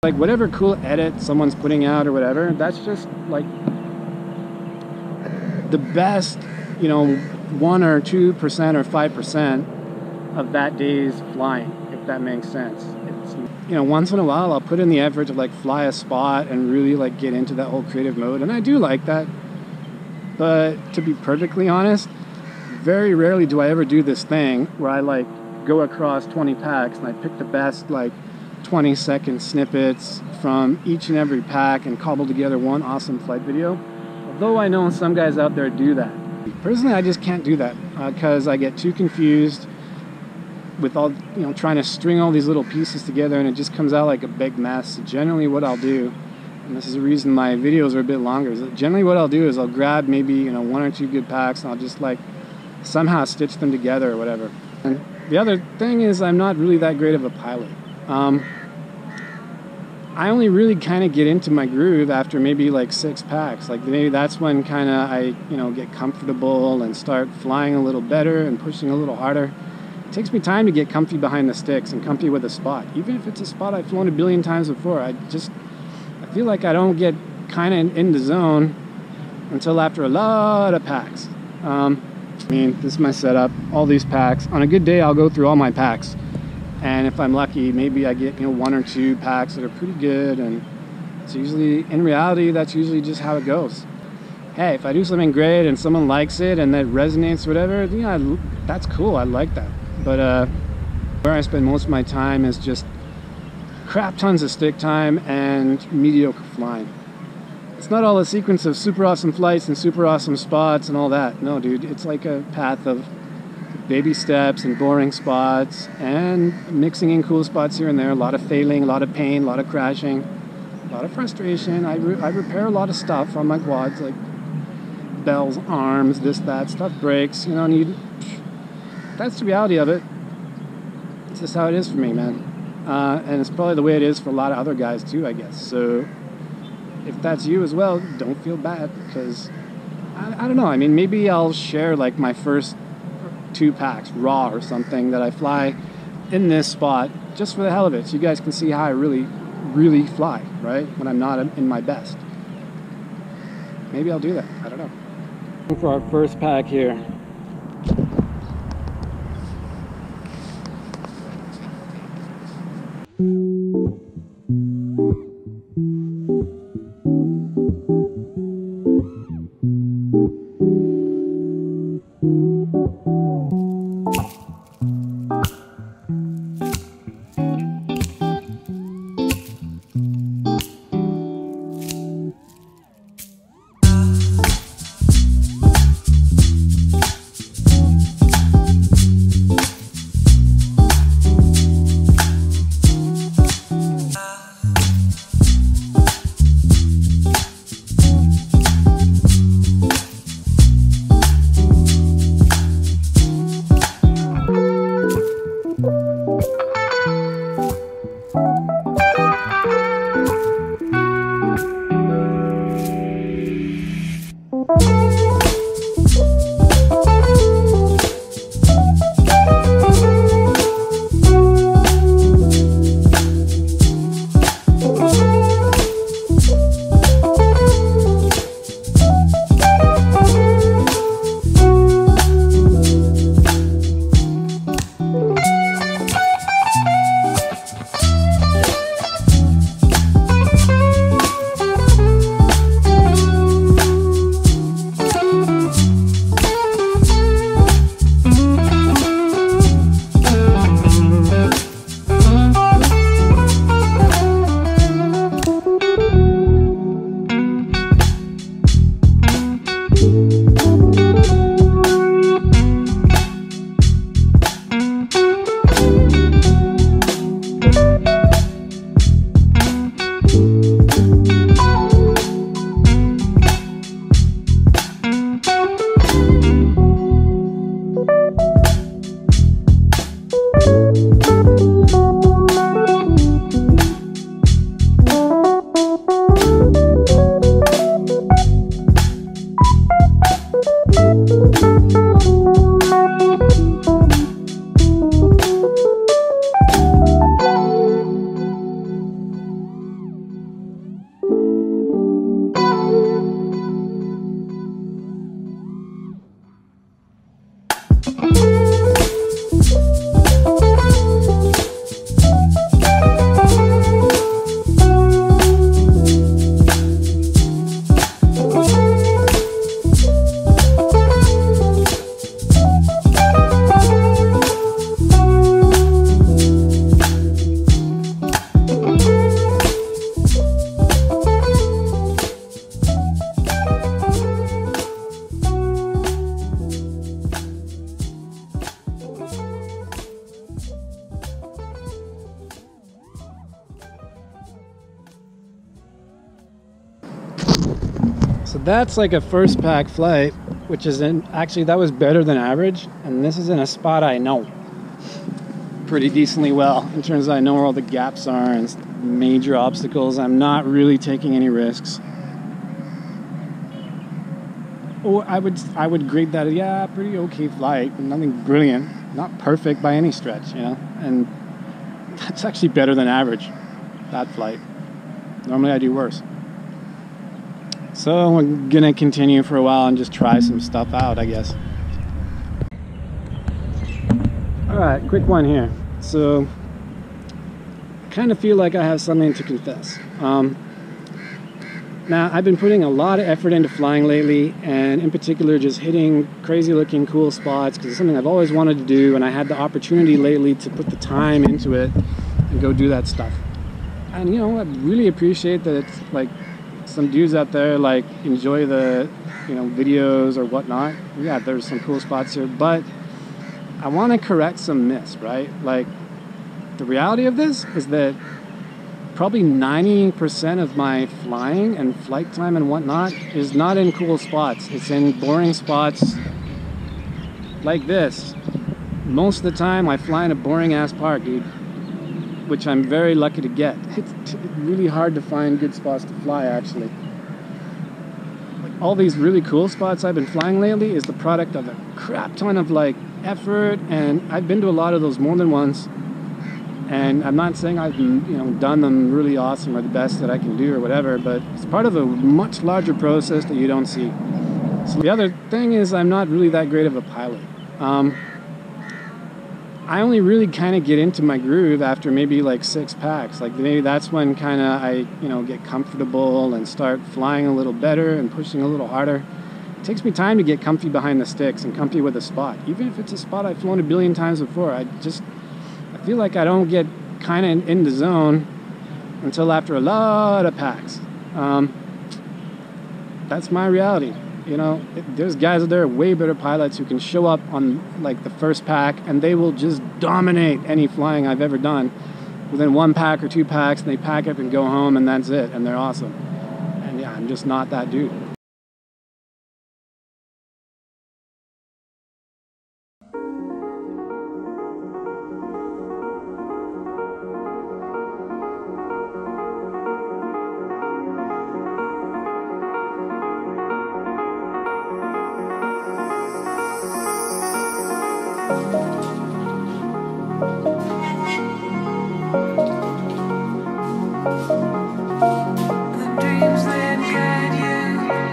Like whatever cool edit someone's putting out or whatever, that's just like the best, you know, 1 or 2% or 5% of that day's flying, if that makes sense. It's, you know, once in a while I'll put in the effort to like fly a spot and really like get into that whole creative mode, and I do like that. But to be perfectly honest, very rarely do I ever do this thing where I like go across 20 packs and I pick the best like 20-second snippets from each and every pack and cobble together one awesome flight video. Although I know some guys out there do that. Personally, I just can't do that because I get too confused with all, you know, trying to string all these little pieces together, and it just comes out like a big mess. So generally what I'll do, and this is the reason my videos are a bit longer, is that generally what I'll do is I'll grab maybe, you know, 1 or 2 good packs and I'll just like somehow stitch them together or whatever. And the other thing is I'm not really that great of a pilot. I only really kind of get into my groove after maybe like 6 packs. Like maybe that's when kind of I, you know, get comfortable and start flying a little better and pushing a little harder. It takes me time to get comfy behind the sticks and comfy with a spot. Even if it's a spot I've flown a billion times before, I feel like I don't get kind of in the zone until after a lot of packs. I mean, this is my setup, all these packs. On a good day, I'll go through all my packs. And if I'm lucky, maybe I get, you know, 1 or 2 packs that are pretty good, and it's usually, in reality, that's usually just how it goes. Hey, if I do something great and someone likes it and that resonates or whatever, you know, that's cool, I like that. But where I spend most of my time is just crap tons of stick time and mediocre flying. It's not all a sequence of super awesome flights and super awesome spots and all that. No, dude, it's like a path of baby steps and boring spots and mixing in cool spots here and there. A lot of failing, a lot of pain, a lot of crashing, a lot of frustration. I repair a lot of stuff on my quads, like bells, arms, this, that, stuff breaks, you know, and that's the reality of it. It's just how it is for me, man. And it's probably the way it is for a lot of other guys too, I guess. So if that's you as well, don't feel bad, because I don't know, I mean, maybe I'll share like my first 2 packs raw or something that I fly in this spot just for the hell of it, so you guys can see how I really fly, right, when I'm not in my best. Maybe I'll do that, I don't know. For our first pack here. So that's like a first pack flight, which is actually that was better than average, and this is in a spot I know pretty decently well in terms of I know where all the gaps are and major obstacles. I'm not really taking any risks. Oh, I would grade that, yeah, pretty okay flight, nothing brilliant, not perfect by any stretch, you know, and that's actually better than average, that flight. Normally I do worse. So we're gonna continue for a while and just try some stuff out, I guess. Alright, quick one here. So I kind of feel like I have something to confess. Now, I've been putting a lot of effort into flying lately, and in particular just hitting crazy looking cool spots, because it's something I've always wanted to do, and I had the opportunity lately to put the time into it and go do that stuff. And you know, I really appreciate that it's like some dudes out there like enjoy the, you know, videos or whatnot. Yeah, there's some cool spots here, but I want to correct some myths, right? Like, the reality of this is that probably 90% of my flying and flight time and whatnot is not in cool spots. It's in boring spots like this. Most of the time I fly in a boring ass park, dude, which I'm very lucky to get. It's really hard to find good spots to fly, actually. Like, all these really cool spots I've been flying lately is the product of a crap ton of like effort, and I've been to a lot of those more than once. And I'm not saying I've, you know, done them really awesome or the best that I can do or whatever, but it's part of a much larger process that you don't see. So the other thing is I'm not really that great of a pilot. I only really kind of get into my groove after maybe like 6 packs. Like maybe that's when kind of I, you know, get comfortable and start flying a little better and pushing a little harder. It takes me time to get comfy behind the sticks and comfy with a spot. Even if it's a spot I've flown a billion times before, I feel like I don't get kind of in the zone until after a lot of packs. That's my reality. You know, there's guys out there, way better pilots, who can show up on like the first pack and they will just dominate any flying I've ever done within 1 pack or 2 packs, and they pack up and go home and that's it, and they're awesome. And yeah, I'm just not that dude. The dreams that guide you.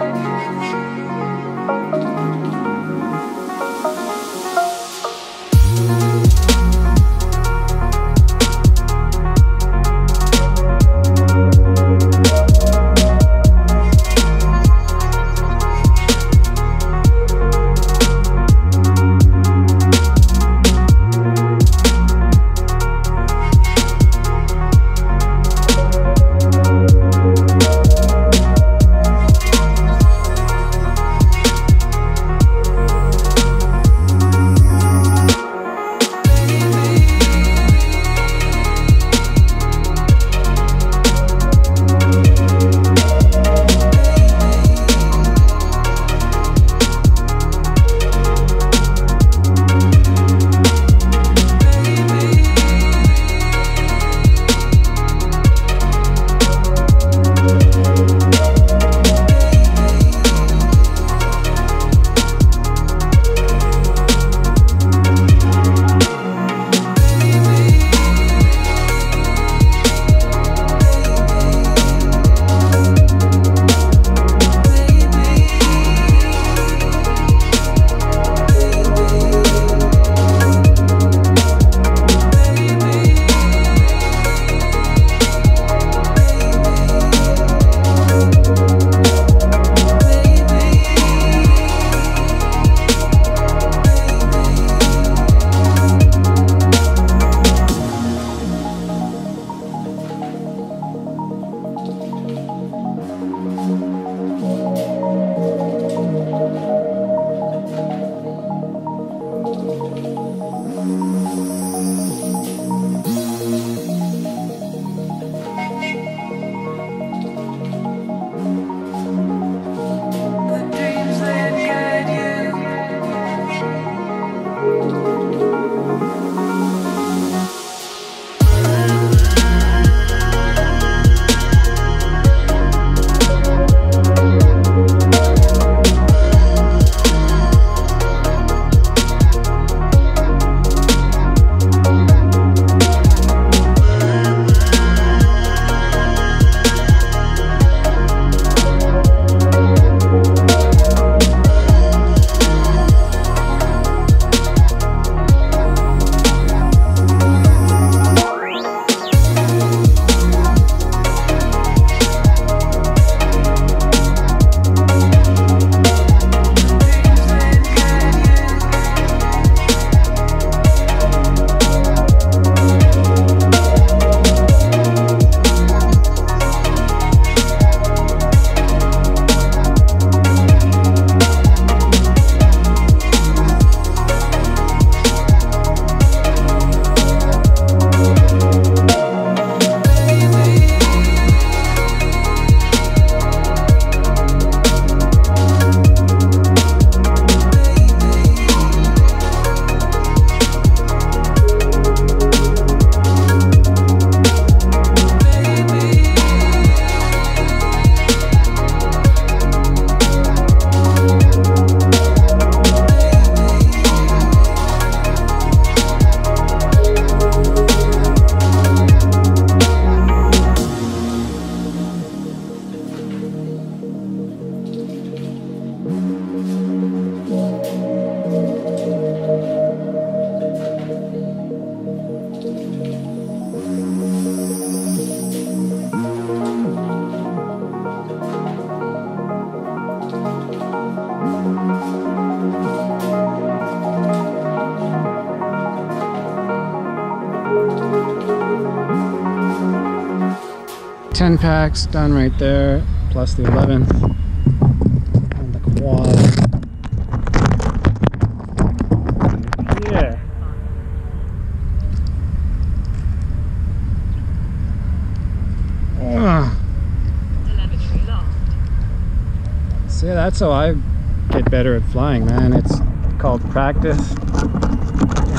10 packs done right there, plus the 11th on the quad. Yeah. See, that's how I get better at flying, man. It's called practice.